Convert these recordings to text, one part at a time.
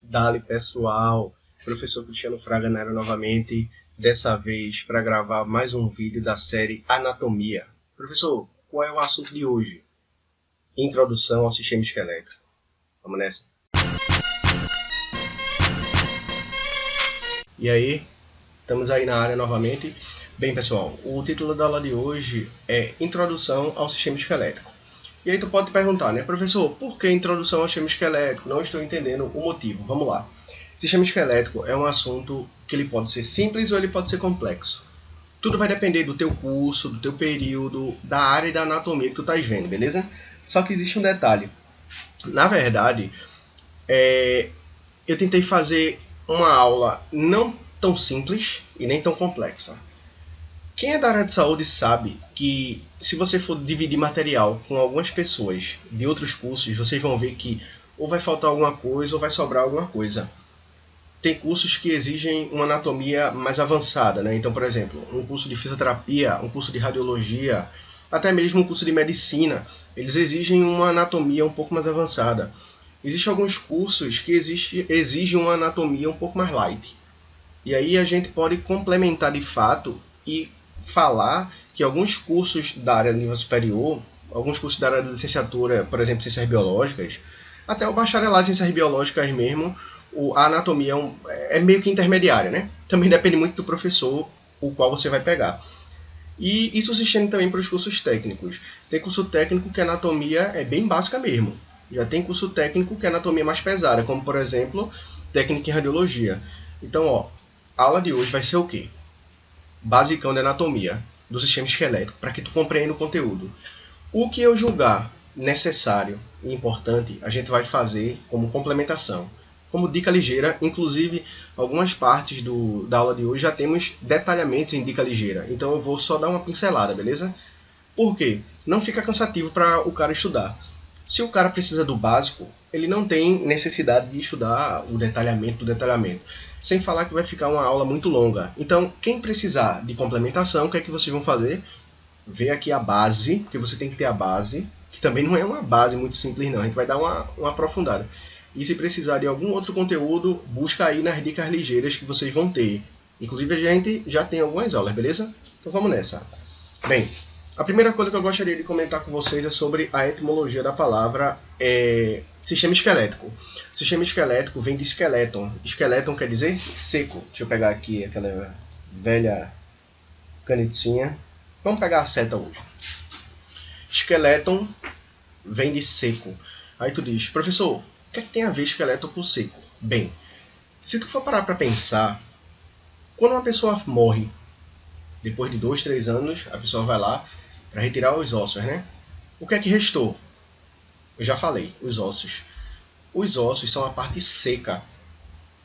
Dali pessoal, professor Cristiano Fraga na área novamente, dessa vez para gravar mais um vídeo da série Anatomia. Professor, qual é o assunto de hoje? Introdução ao sistema esquelético. Vamos nessa? E aí, estamos aí na área novamente. Bem pessoal, o título da aula de hoje é Introdução ao sistema esquelético. E aí tu pode perguntar, né, professor, por que introdução ao sistema esquelético? Não estou entendendo o motivo. Vamos lá. Sistema esquelético é um assunto que ele pode ser simples ou ele pode ser complexo. Tudo vai depender do teu curso, do teu período, da área e da anatomia que tu estás vendo, beleza? Só que existe um detalhe. Na verdade, eu tentei fazer uma aula não tão simples e nem tão complexa. Quem é da área de saúde sabe que se você for dividir material com algumas pessoas de outros cursos, vocês vão ver que ou vai faltar alguma coisa ou vai sobrar alguma coisa. Tem cursos que exigem uma anatomia mais avançada, né? Então, por exemplo, um curso de fisioterapia, um curso de radiologia, até mesmo um curso de medicina, eles exigem uma anatomia um pouco mais avançada. Existem alguns cursos que exigem uma anatomia um pouco mais light. E aí a gente pode complementar de fato e falar que alguns cursos da área de nível superior, alguns cursos da área de licenciatura, por exemplo, ciências biológicas, até o bacharelado em ciências biológicas mesmo, a anatomia é meio que intermediária, né? Também depende muito do professor, o qual você vai pegar. E isso se estende também para os cursos técnicos. Tem curso técnico que a anatomia é bem básica mesmo. Já tem curso técnico que a anatomia é mais pesada, como por exemplo, técnica em radiologia. Então, a aula de hoje vai ser o quê? Basicão de anatomia do sistema esquelético, para que tu compreenda o conteúdo. O que eu julgar necessário e importante, a gente vai fazer como complementação. Como dica ligeira, inclusive, algumas partes da aula de hoje já temos detalhamentos em dica ligeira. Então eu vou só dar uma pincelada, beleza? Por quê? Não fica cansativo para o cara estudar. Se o cara precisa do básico, ele não tem necessidade de estudar o detalhamento do detalhamento. Sem falar que vai ficar uma aula muito longa. Então, quem precisar de complementação, o que é que vocês vão fazer? Ver aqui a base, porque você tem que ter a base, que também não é uma base muito simples não, a gente vai dar uma aprofundada. E se precisar de algum outro conteúdo, busca aí nas dicas ligeiras que vocês vão ter. Inclusive a gente já tem algumas aulas, beleza? Então vamos nessa. Bem, a primeira coisa que eu gostaria de comentar com vocês é sobre a etimologia da palavra sistema esquelético. Sistema esquelético vem de skeleton. Skeleton quer dizer seco. Deixa eu pegar aqui aquela velha canetinha. Vamos pegar a seta hoje. Skeleton vem de seco. Aí tu diz, professor, o que é que tem a ver esqueleto com seco? Bem, se tu for parar para pensar, quando uma pessoa morre, depois de 2, 3 anos, a pessoa vai lá para retirar os ossos, né? O que é que restou? Eu já falei, os ossos. Os ossos são a parte seca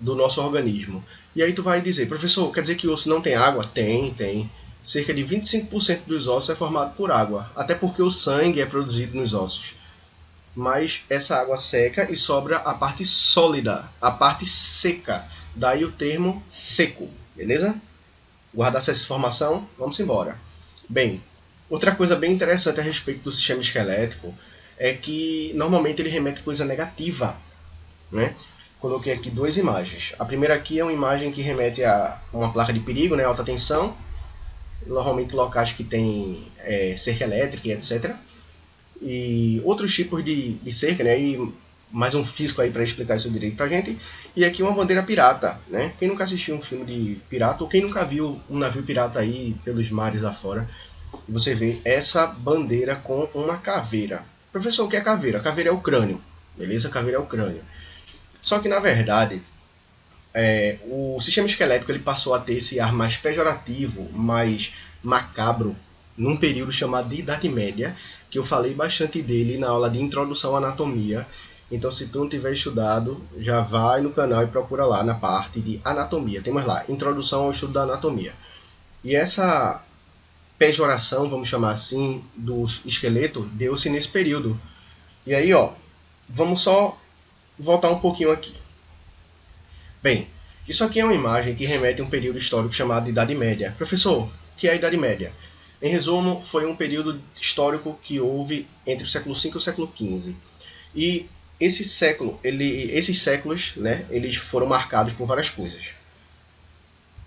do nosso organismo. E aí tu vai dizer, professor, quer dizer que o osso não tem água? Tem. Cerca de 25% dos ossos é formado por água, até porque o sangue é produzido nos ossos. Mas essa água seca e sobra a parte sólida, a parte seca. Daí o termo seco, beleza? Guardar essa informação? Vamos embora. Bem, outra coisa bem interessante a respeito do sistema esquelético é que normalmente ele remete coisa negativa, né? Coloquei aqui duas imagens. A primeira aqui é uma imagem que remete a uma placa de perigo, né? Alta tensão, normalmente locais que tem cerca elétrica e etc. E outros tipos de cerca, né? E mais um físico aí para explicar isso direito pra gente. E aqui uma bandeira pirata, né? Quem nunca assistiu um filme de pirata, ou quem nunca viu um navio pirata aí pelos mares afora, você vê essa bandeira com uma caveira. Professor, o que é caveira? Caveira é o crânio, beleza? Caveira é o crânio. Só que na verdade, o sistema esquelético ele passou a ter esse ar mais pejorativo, mais macabro, num período chamado de Idade Média, que eu falei bastante dele na aula de Introdução à Anatomia. Então, se tu não tiver estudado, já vai no canal e procura lá na parte de Anatomia. Temos lá, Introdução ao Estudo da Anatomia. E essa pejoração, vamos chamar assim, do esqueleto, deu-se nesse período. E aí, vamos só voltar um pouquinho aqui. Bem, isso aqui é uma imagem que remete a um período histórico chamado de Idade Média. Professor, o que é a Idade Média? Em resumo, foi um período histórico que houve entre o século V e o século XV. E esses séculos, né, eles foram marcados por várias coisas.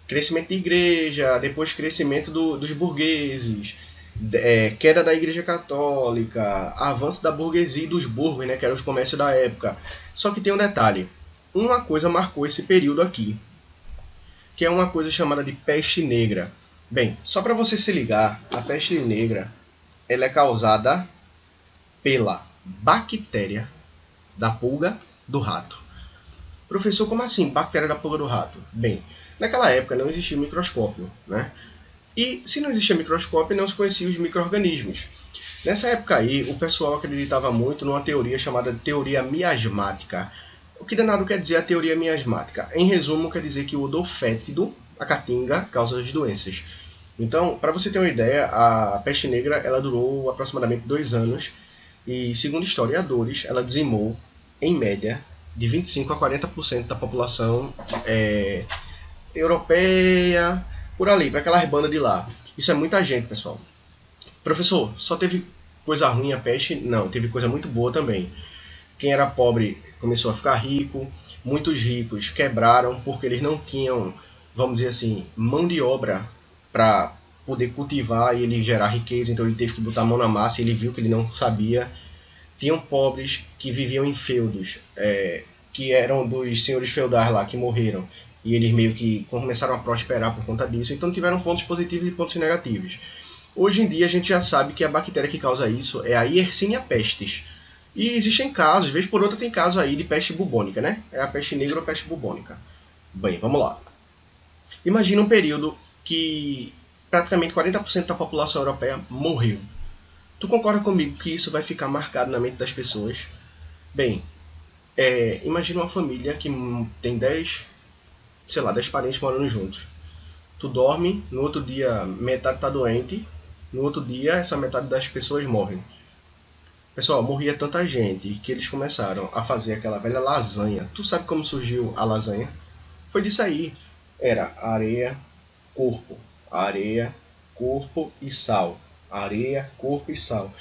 Crescimento da igreja, depois crescimento dos burgueses, queda da igreja católica, avanço da burguesia e dos burgos, né, que eram os comércios da época. Só que tem um detalhe, uma coisa marcou esse período aqui, que é uma coisa chamada de peste negra. Bem, só para você se ligar, a peste negra ela é causada pela bactéria da pulga do rato. Professor, como assim, bactéria da pulga do rato? Bem, naquela época não existia microscópio, né? E se não existia microscópio, não se conhecia os micro-organismos. Nessa época aí, o pessoal acreditava muito numa teoria chamada teoria miasmática. O que danado quer dizer a teoria miasmática? Em resumo, quer dizer que o odor fétido, a caatinga, causa as doenças. Então, para você ter uma ideia, a peste negra ela durou aproximadamente 2 anos e, segundo historiadores, ela dizimou, em média, de 25% a 40% da população europeia, por ali, para aquelas bandas de lá. Isso é muita gente, pessoal. Professor, só teve coisa ruim a peste? Não, teve coisa muito boa também. Quem era pobre começou a ficar rico, muitos ricos quebraram porque eles não tinham, vamos dizer assim, mão de obra para poder cultivar e ele gerar riqueza, então ele teve que botar a mão na massa e ele viu que ele não sabia. Tinham pobres que viviam em feudos, que eram dos senhores feudais lá, que morreram, e eles meio que começaram a prosperar por conta disso, então tiveram pontos positivos e pontos negativos. Hoje em dia a gente já sabe que a bactéria que causa isso é a Yersinia pestis. E existem casos, vez por outra tem caso aí de peste bubônica, né? É a peste negra ou peste bubônica. Bem, vamos lá. Imagina um período que praticamente 40% da população europeia morreu. Tu concorda comigo que isso vai ficar marcado na mente das pessoas? Bem, imagina uma família que tem 10 parentes morando juntos. Tu dorme, no outro dia metade está doente, no outro dia essa metade das pessoas morrem. Pessoal, morria tanta gente que eles começaram a fazer aquela velha lasanha. Tu sabe como surgiu a lasanha? Foi disso aí. Era areia, corpo e sal. Areia, corpo e sal.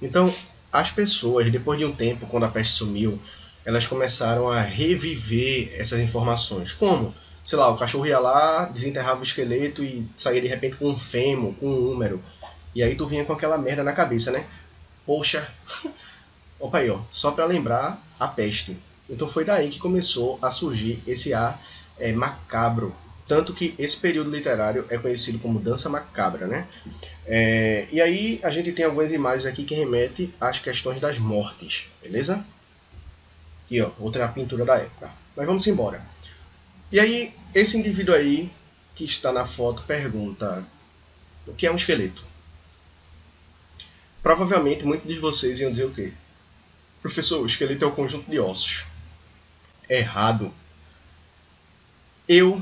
Então, as pessoas, depois de um tempo, quando a peste sumiu, elas começaram a reviver essas informações. Como? Sei lá, o cachorro ia lá, desenterrava o esqueleto e saía de repente com um fêmur, com um húmero. E aí tu vinha com aquela merda na cabeça, né? Poxa, opa aí, ó, só para lembrar a peste. Então foi daí que começou a surgir esse ar macabro. Tanto que esse período literário é conhecido como dança macabra, né? E aí a gente tem algumas imagens aqui que remetem às questões das mortes, beleza? Aqui, ó, outra pintura da época. Mas vamos embora. E aí, esse indivíduo aí que está na foto pergunta: o que é um esqueleto? Provavelmente muitos de vocês iam dizer o quê? Professor, o esqueleto é o conjunto de ossos. Errado. Eu,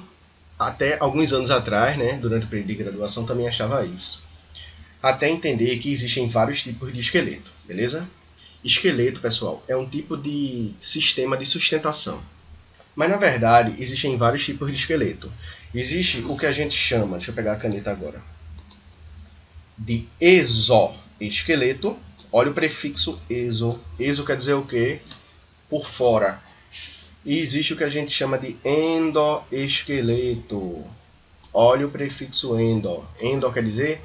até alguns anos atrás, né, durante o período de graduação, também achava isso. Até entender que existem vários tipos de esqueleto, beleza? Esqueleto, pessoal, é um tipo de sistema de sustentação. Mas, na verdade, existem vários tipos de esqueleto. Existe o que a gente chama, deixa eu pegar a caneta agora, de exoesqueleto. Olha o prefixo exo. Exo quer dizer o quê? Por fora. E existe o que a gente chama de endoesqueleto. Olha o prefixo endo. Endo quer dizer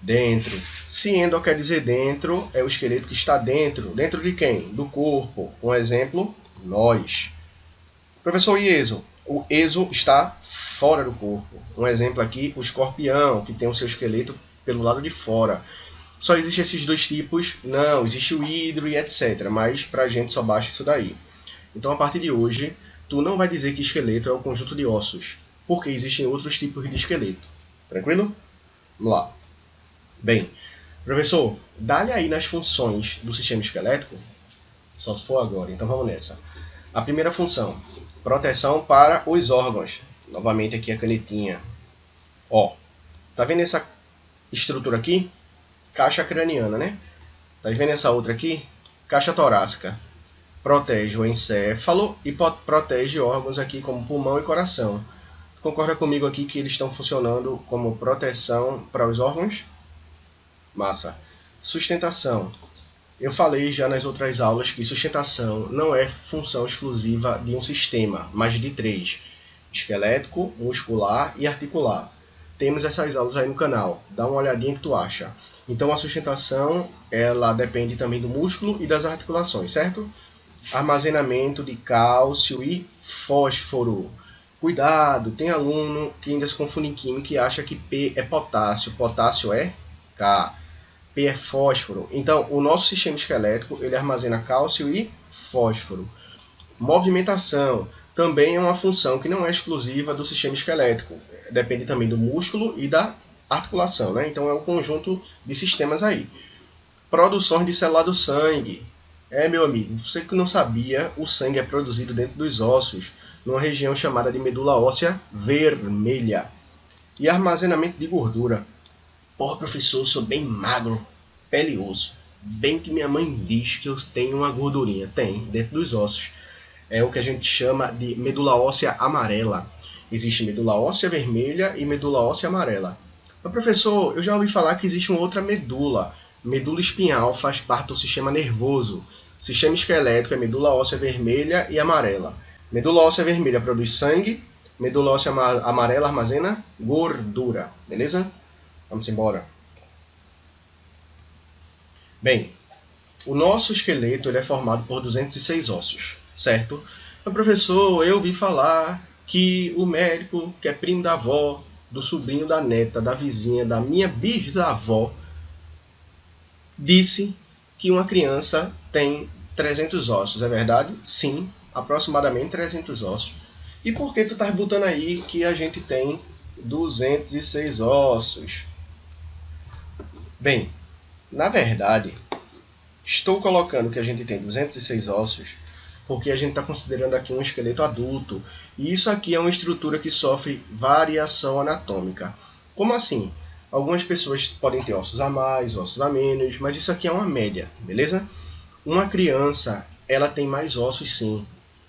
dentro. Se endo quer dizer dentro, é o esqueleto que está dentro. Dentro de quem? Do corpo. Um exemplo, nós. Professor, e exo? O exo está fora do corpo. Um exemplo aqui, o escorpião, que tem o seu esqueleto pelo lado de fora. Só existem esses dois tipos? Não, existe o hidro e etc. Mas pra gente só basta isso daí. Então, a partir de hoje, tu não vai dizer que esqueleto é o conjunto de ossos, porque existem outros tipos de esqueleto. Tranquilo? Vamos lá. Bem, professor, dá-lhe aí nas funções do sistema esquelético? Só se for agora, então vamos nessa. A primeira função, proteção para os órgãos. Novamente aqui a canetinha. Ó, tá vendo essa estrutura aqui? Caixa craniana, né? Tá vendo essa outra aqui? Caixa torácica. Protege o encéfalo e protege órgãos aqui como pulmão e coração. Concorda comigo aqui que eles estão funcionando como proteção para os órgãos? Massa. Sustentação. Eu falei já nas outras aulas que sustentação não é função exclusiva de um sistema, mas de três: esquelético, muscular e articular. Temos essas aulas aí no canal, dá uma olhadinha que tu acha. Então a sustentação, ela depende também do músculo e das articulações, certo? Armazenamento de cálcio e fósforo. Cuidado, tem aluno que ainda se confunde em química e acha que P é potássio, potássio é K. P é fósforo. Então, o nosso sistema esquelético ele armazena cálcio e fósforo. Movimentação também é uma função que não é exclusiva do sistema esquelético. Depende também do músculo e da articulação, né? Então, é um conjunto de sistemas aí. Produções de célula do sangue. Meu amigo, você que não sabia, o sangue é produzido dentro dos ossos, numa região chamada de medula óssea vermelha. E armazenamento de gordura. Porra, professor, eu sou bem magro, pele e osso. Bem que minha mãe diz que eu tenho uma gordurinha. Tem, dentro dos ossos. É o que a gente chama de medula óssea amarela. Existe medula óssea vermelha e medula óssea amarela. Mas, professor, eu já ouvi falar que existe uma outra medula. Medula espinhal faz parte do sistema nervoso. Sistema esquelético é medula óssea vermelha e amarela. Medula óssea vermelha produz sangue. Medula óssea amarela armazena gordura. Beleza? Vamos embora. Bem, o nosso esqueleto ele é formado por 206 ossos, certo? Mas, professor, eu ouvi falar que o médico, que é primo da avó, do sobrinho da neta, da vizinha, da minha bisavó, disse que uma criança tem 300 ossos. É verdade? Sim, aproximadamente 300 ossos. E por que tu estás botando aí que a gente tem 206 ossos? Bem, na verdade, estou colocando que a gente tem 206 ossos porque a gente está considerando aqui um esqueleto adulto. E isso aqui é uma estrutura que sofre variação anatômica. Como assim? Algumas pessoas podem ter ossos a mais, ossos a menos, mas isso aqui é uma média, beleza? Uma criança, ela tem mais ossos sim.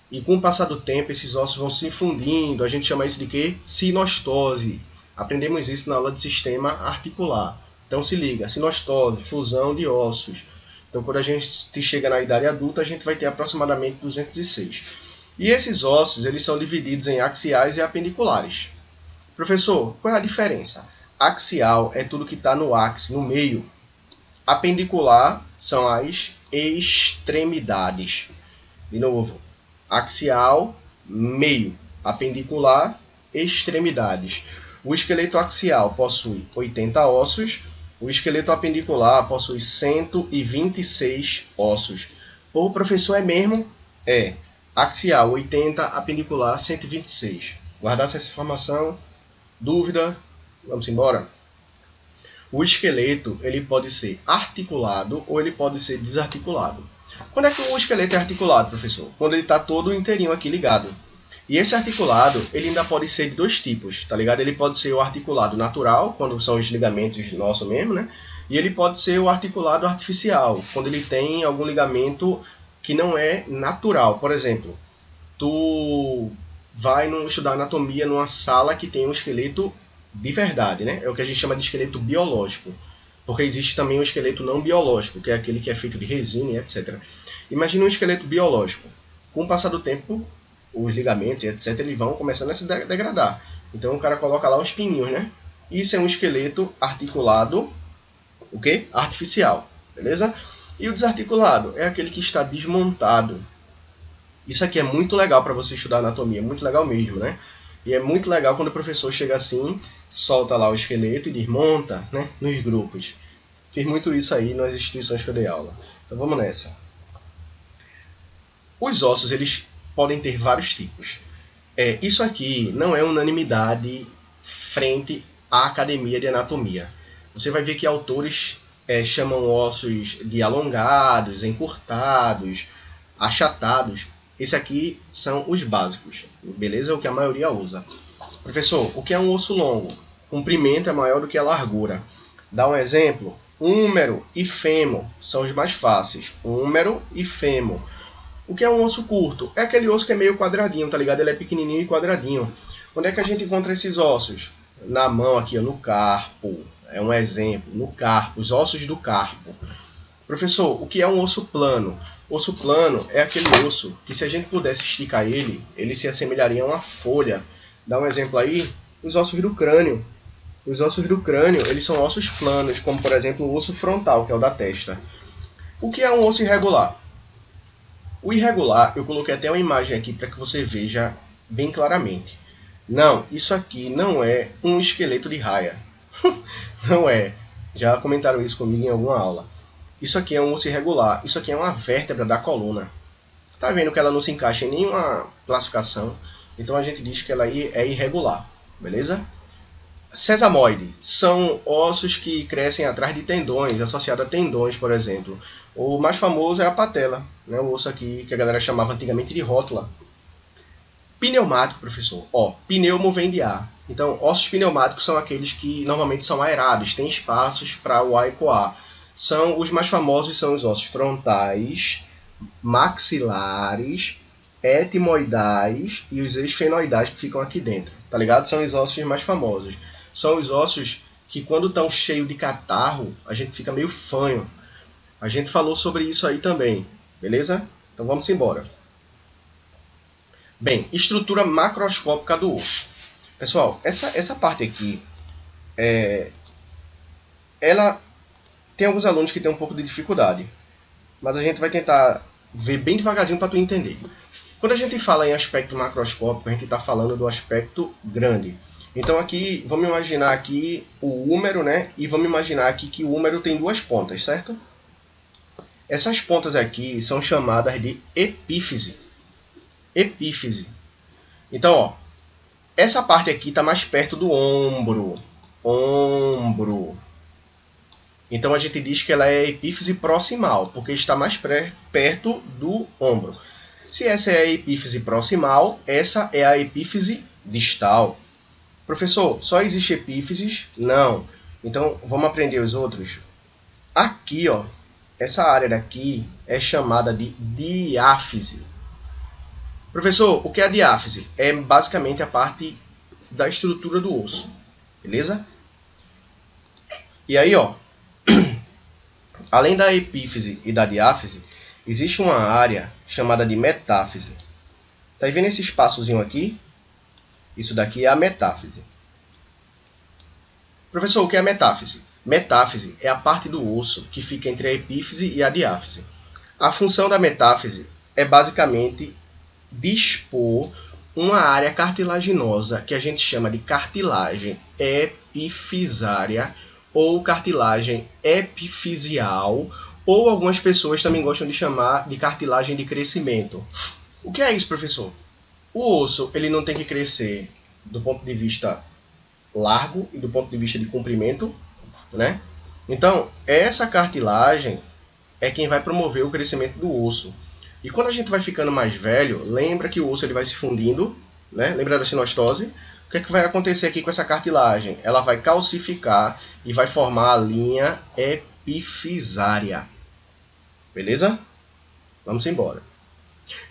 E com o passar do tempo, esses ossos vão se fundindo. A gente chama isso de quê? Sinostose. Aprendemos isso na aula de sistema articular. Então se liga, sinostose, fusão de ossos. Então quando a gente chega na idade adulta, a gente vai ter aproximadamente 206. E esses ossos, eles são divididos em axiais e apendiculares. Professor, qual é a diferença? Axial é tudo que está no ápice, no meio. Apendicular são as extremidades. De novo, axial, meio. Apendicular, extremidades. O esqueleto axial possui 80 ossos. O esqueleto apendicular possui 126 ossos. Pô, professor, é mesmo? É. Axial, 80. Apendicular, 126. Guardar essa informação. Dúvida? Vamos embora? O esqueleto ele pode ser articulado ou ele pode ser desarticulado. Quando é que o esqueleto é articulado, professor? Quando ele está todo inteirinho aqui ligado. E esse articulado, ele ainda pode ser de dois tipos, tá ligado? Ele pode ser o articulado natural, quando são os ligamentos nossos mesmo, né? E ele pode ser o articulado artificial, quando ele tem algum ligamento que não é natural. Por exemplo, tu vai estudar anatomia numa sala que tem um esqueleto de verdade, né? É o que a gente chama de esqueleto biológico. Porque existe também um esqueleto não biológico, que é aquele que é feito de resina e etc. Imagina um esqueleto biológico. Com o passar do tempo, os ligamentos e etc. eles vão começando a se degradar. Então o cara coloca lá uns pininhos, né? Isso é um esqueleto articulado, o quê? Artificial, beleza? E o desarticulado é aquele que está desmontado. Isso aqui é muito legal para você estudar anatomia, muito legal mesmo, né? E é muito legal quando o professor chega assim, solta lá o esqueleto e desmonta, né? Nos grupos. Fiz muito isso aí nas instituições que eu dei aula. Então vamos nessa. Os ossos, eles podem ter vários tipos. Isso aqui não é unanimidade frente à academia de anatomia. Você vai ver que autores chamam ossos de alongados, encurtados, achatados. Esse aqui são os básicos, beleza? É o que a maioria usa. Professor, o que é um osso longo? O comprimento é maior do que a largura. Dá um exemplo. Húmero e fêmur são os mais fáceis. Húmero e fêmur. O que é um osso curto? É aquele osso que é meio quadradinho, tá ligado? Ele é pequenininho e quadradinho. Onde é que a gente encontra esses ossos? Na mão aqui, ó, no carpo. É um exemplo. No carpo, os ossos do carpo. Professor, o que é um osso plano? Osso plano é aquele osso que, se a gente pudesse esticar ele se assemelharia a uma folha. Dá um exemplo aí, os ossos do crânio. Os ossos do crânio, eles são ossos planos, como por exemplo o osso frontal, que é o da testa. O que é um osso irregular? O irregular, eu coloquei até uma imagem aqui para que você veja bem claramente. Não, isso aqui não é um esqueleto de raia. Não é. Já comentaram isso comigo em alguma aula. Isso aqui é um osso irregular. Isso aqui é uma vértebra da coluna. Tá vendo que ela não se encaixa em nenhuma classificação? Então a gente diz que ela é irregular. Beleza? Sesamoide são ossos que crescem atrás de tendões, associados a tendões, por exemplo. O mais famoso é a patela, né? O osso aqui que a galera chamava antigamente de rótula. Pneumático, professor. Pneumo vem de ar. Então, ossos pneumáticos são aqueles que normalmente são aerados, têm espaços para o ar ecoar. São os mais famosos, são os ossos frontais, maxilares, etimoidais e os esfenoidais que ficam aqui dentro. Tá ligado? São os ossos mais famosos. São os ossos que, quando estão cheios de catarro, a gente fica meio fanho. A gente falou sobre isso aí também, beleza? Então vamos embora. Bem, estrutura macroscópica do osso. Pessoal, essa parte aqui, ela tem alguns alunos que têm um pouco de dificuldade, mas a gente vai tentar ver bem devagarzinho para tu entender. Quando a gente fala em aspecto macroscópico, a gente está falando do aspecto grande. Então aqui, vamos imaginar aqui o húmero, né? E vamos imaginar aqui que o húmero tem duas pontas, certo? Essas pontas aqui são chamadas de epífise. Epífise. Então, essa parte aqui está mais perto do ombro. Ombro. Então a gente diz que ela é epífise proximal, porque está mais perto do ombro. Se essa é a epífise proximal, essa é a epífise distal. Professor, só existe epífises? Não. Então, vamos aprender os outros. Aqui, essa área daqui é chamada de diáfise. Professor, o que é a diáfise? É basicamente a parte da estrutura do osso. Beleza? E aí, além da epífise e da diáfise, existe uma área chamada de metáfise. Tá vendo esse espaçozinho aqui? Isso daqui é a metáfise. Professor, o que é a metáfise? Metáfise é a parte do osso que fica entre a epífise e a diáfise. A função da metáfise é basicamente dispor uma área cartilaginosa que a gente chama de cartilagem epifisária ou cartilagem epifisial, ou algumas pessoas também gostam de chamar de cartilagem de crescimento. O que é isso, professor? O osso ele não tem que crescer do ponto de vista largo e do ponto de vista de comprimento, né? Então, essa cartilagem é quem vai promover o crescimento do osso. E quando a gente vai ficando mais velho, lembra que o osso ele vai se fundindo, né? Lembra da sinostose? O que é que vai acontecer aqui com essa cartilagem? Ela vai calcificar e vai formar a linha epifisária. Beleza? Vamos embora.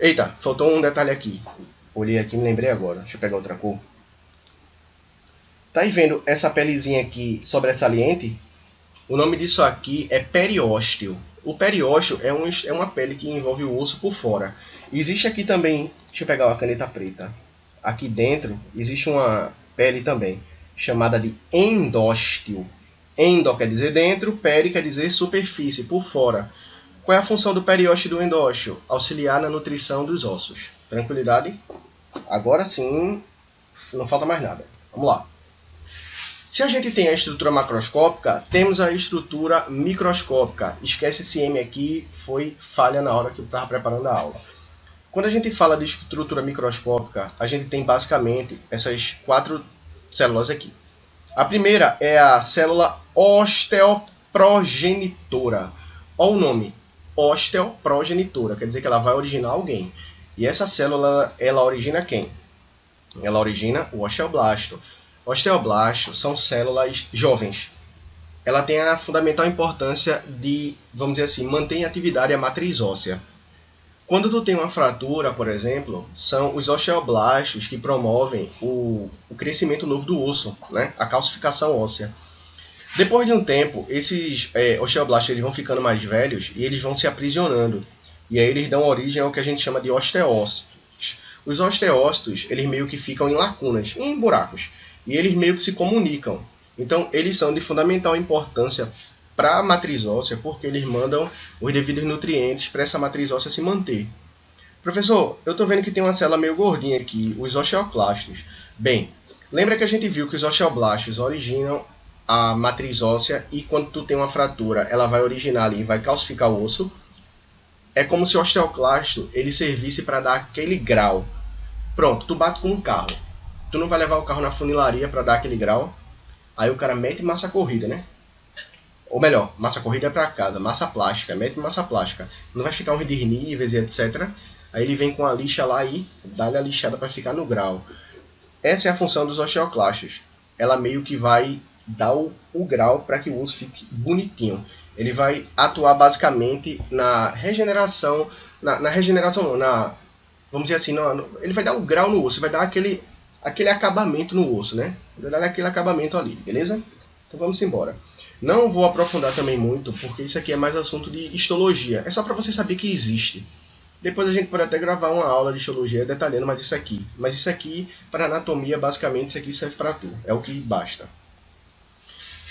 Eita, faltou um detalhe aqui. Olhei aqui e me lembrei agora. Deixa eu pegar outra cor. Tá aí vendo essa pelezinha aqui sobressalente? O nome disso aqui é periósteo. O periósteo é uma pele que envolve o osso por fora. Existe aqui também, deixa eu pegar uma caneta preta. Aqui dentro existe uma pele também, chamada de endósteo. Endo quer dizer dentro, peri quer dizer superfície, por fora. Qual é a função do periósteo e do endósteo? Auxiliar na nutrição dos ossos. Tranquilidade? Agora sim, não falta mais nada. Vamos lá. Se a gente tem a estrutura macroscópica, temos a estrutura microscópica. Esquece esse M aqui, foi falha na hora que eu estava preparando a aula. Quando a gente fala de estrutura microscópica, a gente tem basicamente essas 4 células aqui. A primeira é a célula osteoprogenitora. Olha o nome, osteoprogenitora, quer dizer que ela vai originar alguém. E essa célula, ela origina quem? Ela origina o osteoblasto. Osteoblastos são células jovens. Ela tem a fundamental importância de, vamos dizer assim, manter em atividade a matriz óssea. Quando tu tem uma fratura, por exemplo, são os osteoblastos que promovem o crescimento novo do osso, né? A calcificação óssea. Depois de um tempo, esses osteoblastos eles vão ficando mais velhos e eles vão se aprisionando. E aí eles dão origem ao que a gente chama de osteócitos. Os osteócitos, eles meio que ficam em lacunas, em buracos. E eles meio que se comunicam. Então, eles são de fundamental importância para a matriz óssea, porque eles mandam os devidos nutrientes para essa matriz óssea se manter. Professor, eu estou vendo que tem uma célula meio gordinha aqui, os osteoclastos. Bem, lembra que a gente viu que os osteoblastos originam a matriz óssea e quando tu tem uma fratura, ela vai originar ali e vai calcificar o osso? É como se o osteoclasto ele servisse para dar aquele grau. Pronto, tu bate com um carro. Tu não vai levar o carro na funilaria para dar aquele grau. Aí o cara mete massa corrida, né? Ou melhor, massa corrida é para casa, massa plástica, mete massa plástica. Não vai ficar uns desníveis e etc. Aí ele vem com a lixa lá e dá-lhe a lixada para ficar no grau. Essa é a função dos osteoclastos. Ela meio que vai dar o grau para que o osso fique bonitinho. Ele vai atuar basicamente na regeneração, vamos dizer assim, ele vai dar o grau no osso, vai dar aquele acabamento no osso, né? Vai dar aquele acabamento ali, beleza? Então vamos embora. Não vou aprofundar também muito, porque isso aqui é mais assunto de histologia. É só para você saber que existe. Depois a gente pode até gravar uma aula de histologia detalhando mais isso aqui. Mas isso aqui, para anatomia, basicamente, isso aqui serve para tu. É o que basta.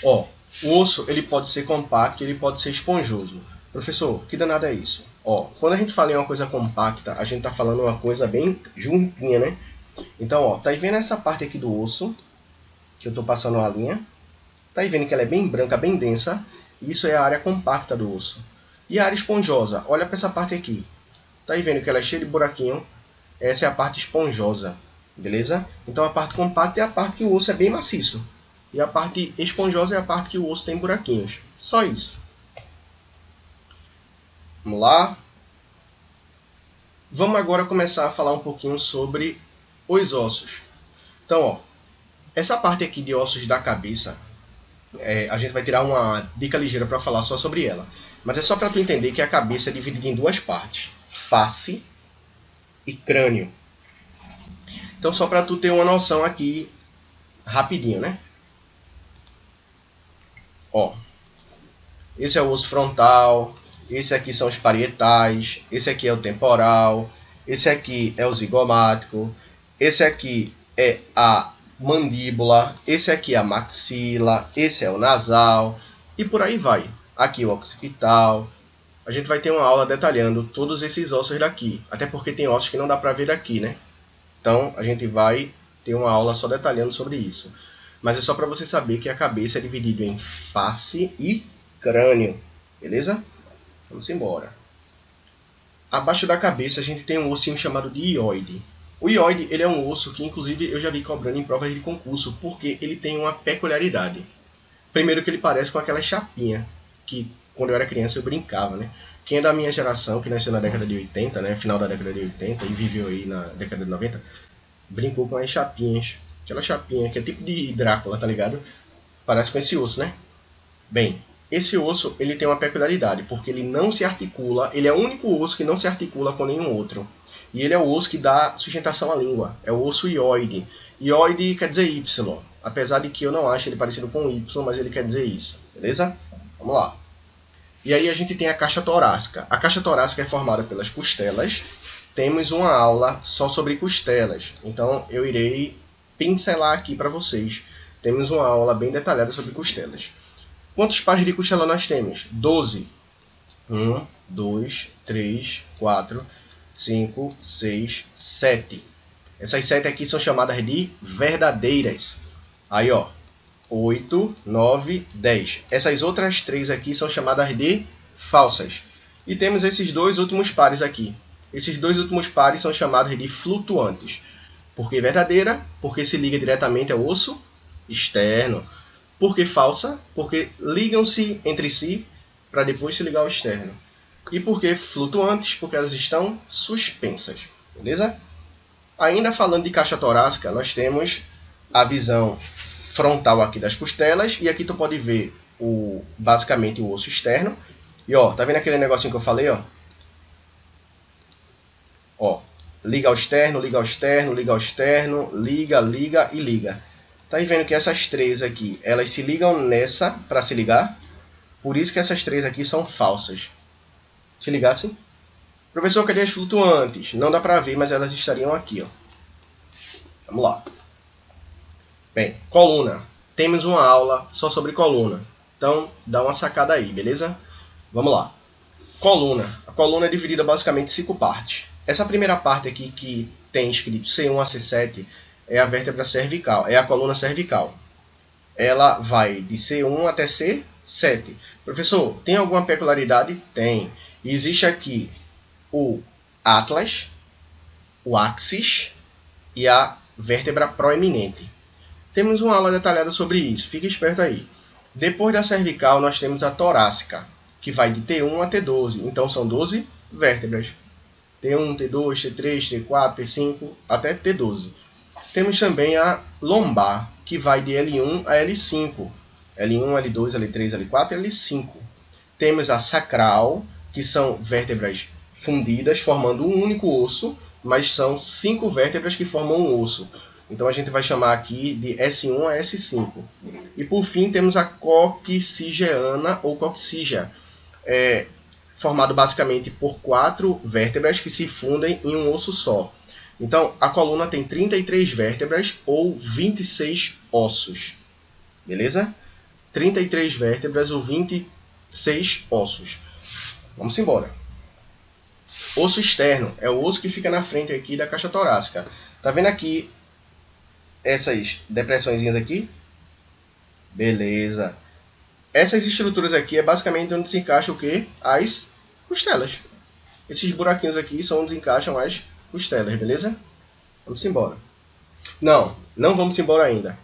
Ó, o osso ele pode ser compacto, ele pode ser esponjoso. Professor, que danado é isso? Ó, quando a gente fala em uma coisa compacta, a gente está falando uma coisa bem juntinha, né? Então, ó, tá aí vendo essa parte aqui do osso, que eu estou passando uma linha? Tá aí vendo que ela é bem branca, bem densa? Isso é a área compacta do osso. E a área esponjosa? Olha para essa parte aqui. Tá aí vendo que ela é cheia de buraquinho? Essa é a parte esponjosa, beleza? Então a parte compacta é a parte que o osso é bem maciço. E a parte esponjosa é a parte que o osso tem buraquinhos. Só isso. Vamos lá. Vamos agora começar a falar um pouquinho sobre os ossos. Então, ó, essa parte aqui de ossos da cabeça, a gente vai tirar uma dica ligeira para falar só sobre ela. Mas é só para tu entender que a cabeça é dividida em duas partes. Face e crânio. Então, só para tu ter uma noção aqui, rapidinho, né? Ó, esse é o osso frontal, esse aqui são os parietais, esse aqui é o temporal, esse aqui é o zigomático, esse aqui é a mandíbula, esse aqui é a maxila, esse é o nasal e por aí vai. Aqui o occipital. A gente vai ter uma aula detalhando todos esses ossos daqui, até porque tem ossos que não dá para ver daqui, né? Então a gente vai ter uma aula só detalhando sobre isso. Mas é só para você saber que a cabeça é dividida em face e crânio, beleza? Vamos embora. Abaixo da cabeça a gente tem um ossinho chamado de hioide. O hioide ele é um osso que inclusive eu já vi cobrando em provas de concurso, porque ele tem uma peculiaridade. Primeiro que ele parece com aquela chapinha, que quando eu era criança eu brincava, né? Quem é da minha geração, que nasceu na década de 80, né? Final da década de 80 e viveu aí na década de 90, brincou com as chapinhas. Aquela chapinha que é tipo de Drácula, tá ligado? Parece com esse osso, né? Bem, esse osso ele tem uma peculiaridade, porque ele não se articula, ele é o único osso que não se articula com nenhum outro. E ele é o osso que dá sustentação à língua, é o osso hioide. Hioide quer dizer Y, apesar de que eu não acho ele parecido com Y, mas ele quer dizer isso, beleza? Vamos lá. E aí a gente tem a caixa torácica. A caixa torácica é formada pelas costelas. Temos uma aula só sobre costelas, então eu irei pincelar aqui para vocês. Temos uma aula bem detalhada sobre costelas. Quantos pares de costela nós temos? 12. 1, 2, 3, 4, 5, 6, 7. Essas 7 aqui são chamadas de verdadeiras. Aí, ó, 8, 9, 10. Essas outras 3 aqui são chamadas de falsas. E temos esses dois últimos pares aqui. Esses dois últimos pares são chamados de flutuantes. Por que verdadeira? Porque se liga diretamente ao osso externo. Por que falsa? Porque ligam-se entre si para depois se ligar ao externo. E por que flutuantes? Porque elas estão suspensas. Beleza? Ainda falando de caixa torácica, nós temos a visão frontal aqui das costelas. E aqui tu pode ver basicamente o osso externo. E ó, tá vendo aquele negocinho que eu falei? Ó, liga ao externo, liga ao externo, liga ao externo, liga, liga e liga. Tá aí vendo que essas três aqui, elas se ligam nessa para se ligar? Por isso que essas três aqui são falsas. Se ligassem? Professor, cadê as flutuantes? Não dá para ver, mas elas estariam aqui, ó. Vamos lá. Bem, coluna. Temos uma aula só sobre coluna. Então, dá uma sacada aí, beleza? Vamos lá. Coluna. A coluna é dividida basicamente em 5 partes. Essa primeira parte aqui que tem escrito C1 a C7 é a vértebra cervical, é a coluna cervical. Ela vai de C1 até C7. Professor, tem alguma peculiaridade? Tem. Existe aqui o atlas, o axis e a vértebra proeminente. Temos uma aula detalhada sobre isso, fique esperto aí. Depois da cervical, nós temos a torácica, que vai de T1 a T12. Então, são 12 vértebras. T1, T2, T3, T4, T5, até T12. Temos também a lombar, que vai de L1 a L5. L1, L2, L3, L4 e L5. Temos a sacral, que são vértebras fundidas, formando um único osso, mas são 5 vértebras que formam um osso. Então a gente vai chamar aqui de S1 a S5. E por fim temos a coccygeana ou coccígea, formado basicamente por 4 vértebras que se fundem em um osso só. Então a coluna tem 33 vértebras ou 26 ossos. Beleza? 33 vértebras ou 26 ossos. Vamos embora. Osso externo é o osso que fica na frente aqui da caixa torácica. Tá vendo aqui essas depressõezinhas aqui? Beleza. Essas estruturas aqui é basicamente onde se encaixa o quê? As costelas. Esses buraquinhos aqui são onde se encaixam as costelas, beleza? Vamos embora. Não vamos embora ainda.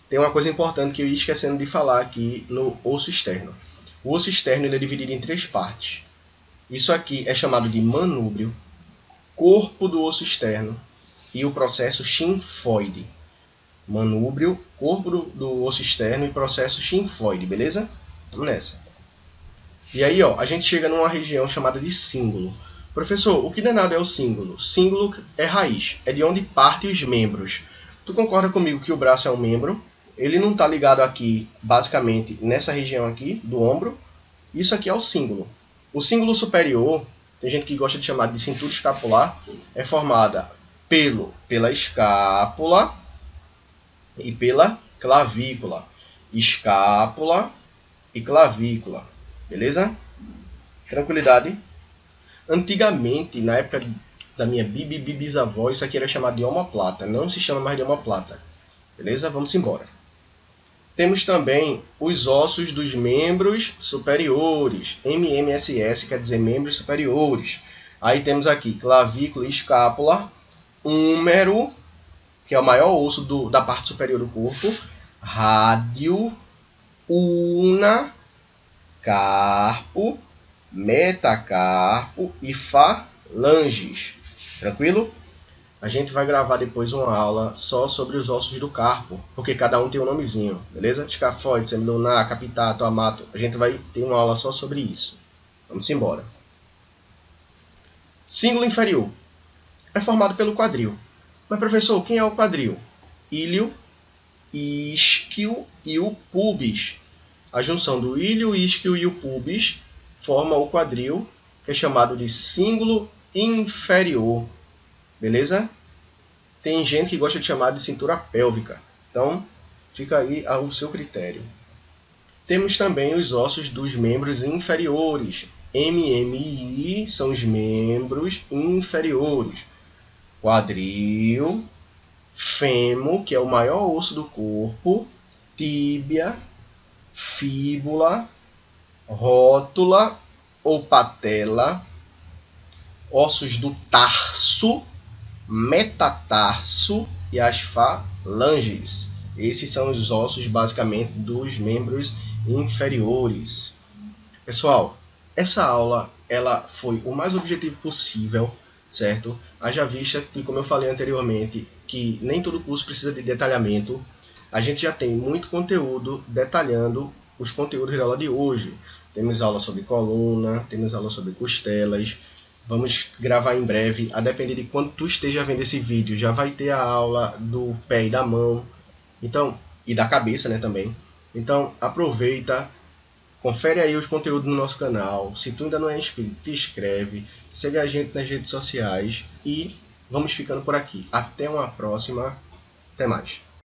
Tem uma coisa importante que eu ia esquecendo de falar aqui no osso externo. O osso externo ele é dividido em 3 partes. Isso aqui é chamado de manúbrio, corpo do osso externo e o processo chinfoide. Manúbrio, corpo do osso externo e processo chinfoide, beleza? Vamos nessa. E aí, ó, a gente chega numa região chamada de cíngulo. Professor, o que danado é o cíngulo? Cíngulo é raiz, é de onde partem os membros. Tu concorda comigo que o braço é um membro? Ele não está ligado aqui, basicamente, nessa região aqui, do ombro. Isso aqui é o cíngulo. O cíngulo superior, tem gente que gosta de chamar de cintura escapular, é formada pela escápula e pela clavícula. Escápula e clavícula. Beleza? Tranquilidade? Antigamente, na época da minha bisavó, isso aqui era chamado de omoplata. Não se chama mais de omoplata. Beleza? Vamos embora. Temos também os ossos dos membros superiores. MMSS quer dizer membros superiores. Aí temos aqui clavícula e escápula. Húmero, que é o maior osso da parte superior do corpo. Rádio, ulna, carpo, metacarpo e falanges. Tranquilo? A gente vai gravar depois uma aula só sobre os ossos do carpo, porque cada um tem um nomezinho, beleza? Escafoide, semilunar, capitato, amato. A gente vai ter uma aula só sobre isso. Vamos embora. Cíngulo inferior é formado pelo quadril. Mas, professor, quem é o quadril? Ilho, isquio e o pubis. A junção do ilho, isquio e o pubis forma o quadril, que é chamado de cíngulo inferior. Beleza? Tem gente que gosta de chamar de cintura pélvica. Então, fica aí ao seu critério. Temos também os ossos dos membros inferiores. MMI são os membros inferiores. Quadril, fêmur, que é o maior osso do corpo, tíbia, fíbula, rótula ou patela, ossos do tarso, metatarso e as falanges. Esses são os ossos basicamente dos membros inferiores. Pessoal, essa aula ela foi o mais objetivo possível, certo? Haja vista que, como eu falei anteriormente, que nem todo curso precisa de detalhamento. A gente já tem muito conteúdo detalhando os conteúdos da aula de hoje. Temos aula sobre coluna, temos aula sobre costelas. Vamos gravar em breve, a depender de quando tu esteja vendo esse vídeo, já vai ter a aula do pé e da mão. Então, e da cabeça, né, também. Então aproveita, confere aí os conteúdos no nosso canal. Se tu ainda não é inscrito, te inscreve, segue a gente nas redes sociais e vamos ficando por aqui. Até uma próxima. Até mais.